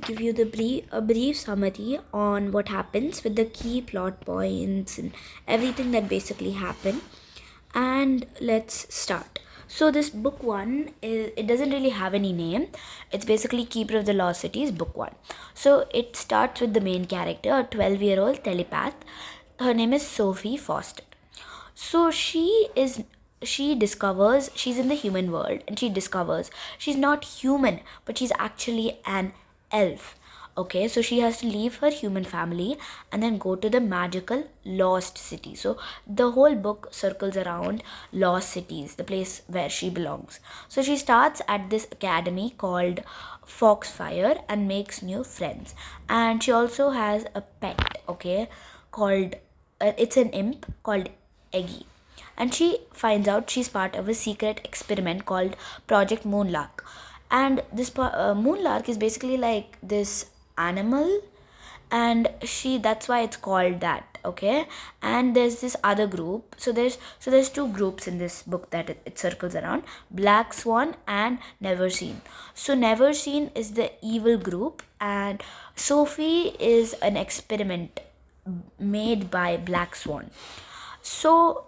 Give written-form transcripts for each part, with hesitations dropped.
give you a brief summary on what happens with the key plot points and everything that basically happened. And let's start. So this book one is, it doesn't really have any name. It's basically Keeper of the Lost Cities book one. So it starts with the main character, a 12-year-old telepath. Her name is Sophie Foster. So she discovers she's in the human world, and she discovers she's not human, but she's actually an elf. Okay, so she has to leave her human family and then go to the magical lost city. So the whole book circles around lost cities, the place where she belongs. So she starts at this academy called Foxfire and makes new friends. And she also has a pet, okay, called it's an imp called Eggy. And she finds out she's part of a secret experiment called Project Moonlark. And this Moonlark is basically like this animal, and that's why it's called that. Okay, and there's this other group. So there's two groups in this book that it circles around: Black Swan and Never Seen. So Never Seen is the evil group, and Sophie is an experiment made by Black Swan. So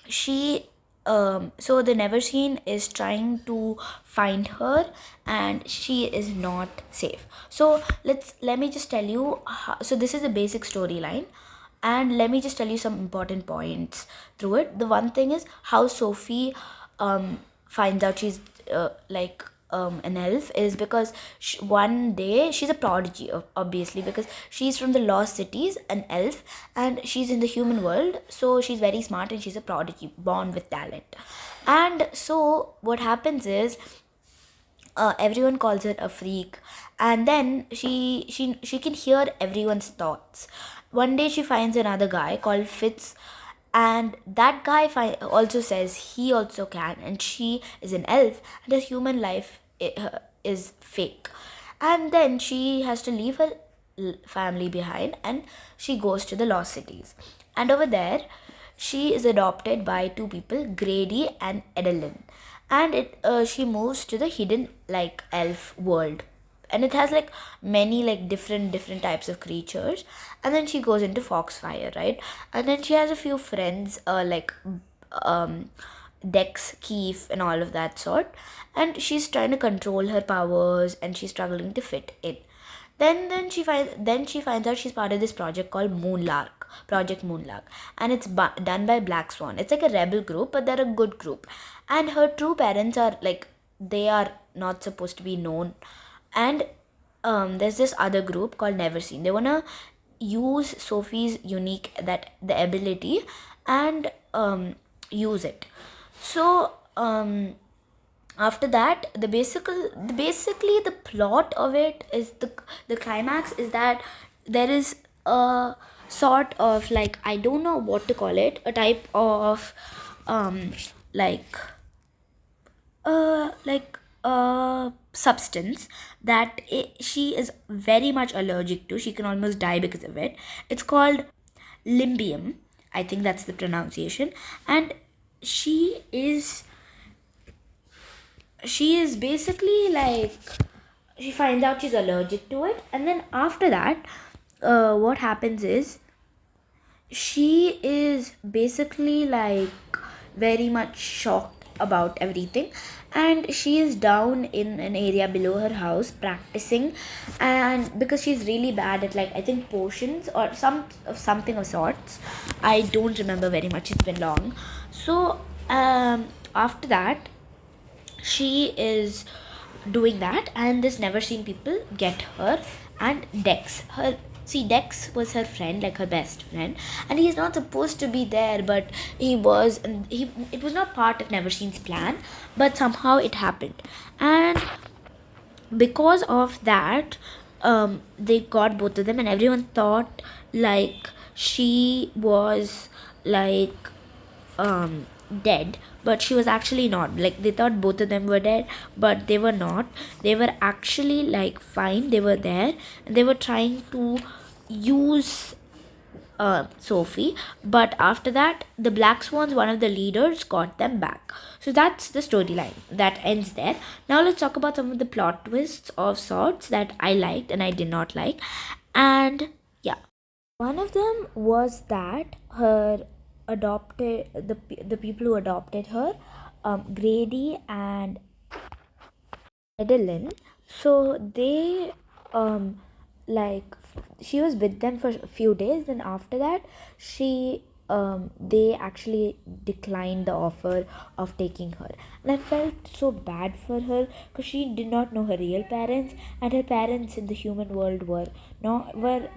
she so the Never Seen is trying to find her, and she is not safe. So let me just tell you so this is a basic storyline, and let me just tell you some important points through it. The one thing is how Sophie finds out she's an elf is because one day she's a prodigy, obviously, because she's from the lost cities, an elf, and she's in the human world. So she's very smart and she's a prodigy born with talent. And so what happens is everyone calls her a freak, and then she can hear everyone's thoughts. One day she finds another guy called Fitz, and that guy also says he also can, and she is an elf, and her human life is fake. And then she has to leave her family behind, and she goes to the lost cities. And over there she is adopted by two people, Grady and Edelyn. And she moves to the hidden like elf world, and it has like many like different types of creatures. And then she goes into Foxfire, right? And then she has a few friends um Dex, Keef, and all of that sort. And she's trying to control her powers, and she's struggling to fit in. Then she finds out she's part of this project called Project Moonlark, and it's done by Black Swan. It's like a rebel group, but they're a good group. And her true parents are like, they are not supposed to be known. And there's this other group called Never Seen. They wanna use Sophie's unique that the ability and use it. So after that, basically the plot of it is the climax is that there is a sort of like, I don't know what to call it, a type of like substance that she is very much allergic to. She can almost die because of it. It's called limbium, I think that's the pronunciation. And she is basically like, she finds out she's allergic to it. And then after that, what happens is she is basically like very much shocked about everything, and she is down in an area below her house practicing. And because she's really bad at, like, I think potions or something of sorts, I don't remember very much, it's been long. So after that, she is doing that, and this Never Seen people get her. And Dex was her friend, like her best friend, and he's not supposed to be there, but he was, and it was not part of Never Seen's plan, but somehow it happened. And because of that, they got both of them, and everyone thought like she was like dead, but she was actually not. Like, they thought both of them were dead, but they were not. They were actually like fine. They were there, and they were trying to use Sophie, but after that, the Black Swans, one of the leaders, got them back. So that's the storyline that ends there. Now let's talk about some of the plot twists of sorts that I liked and I did not like. And yeah, one of them was that her the people who adopted her, Grady and Madeline. So they like she was with them for a few days, and after that she they actually declined the offer of taking her. And I felt so bad for her because she did not know her real parents, and her parents in the human world were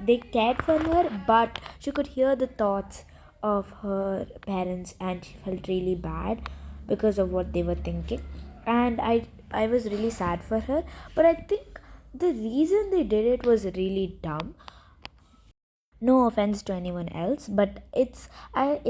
they cared for her, but she could hear the thoughts of her parents, and she felt really bad because of what they were thinking. And I was really sad for her, but I think the reason they did it was really dumb. No offense to anyone else, but it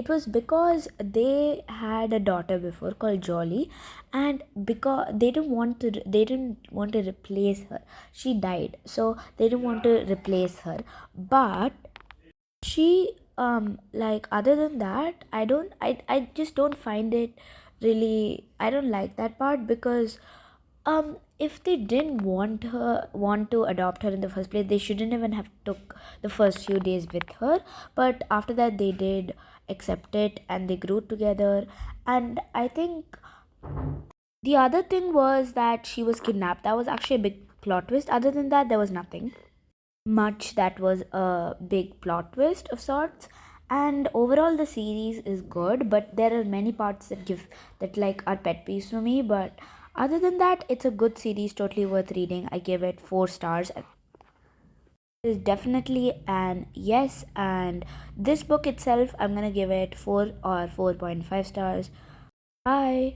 was because they had a daughter before called Jolly, and because they didn't want to replace her. She died, so they didn't want to replace her. But she like, other than that, I just don't find it really. I don't like that part because if they didn't want to adopt her in the first place, they shouldn't even have took the first few days with her. But after that, they did accept it, and they grew together. And I think the other thing was that she was kidnapped. That was actually a big plot twist. Other than that, there was nothing much that was a big plot twist of sorts. And overall, the series is good, but there are many parts that like are pet peeves for me. But other than that, it's a good series, totally worth reading. I give it 4 stars. It's definitely an yes. And this book itself, I'm gonna give it 4 or 4.5 stars. Bye.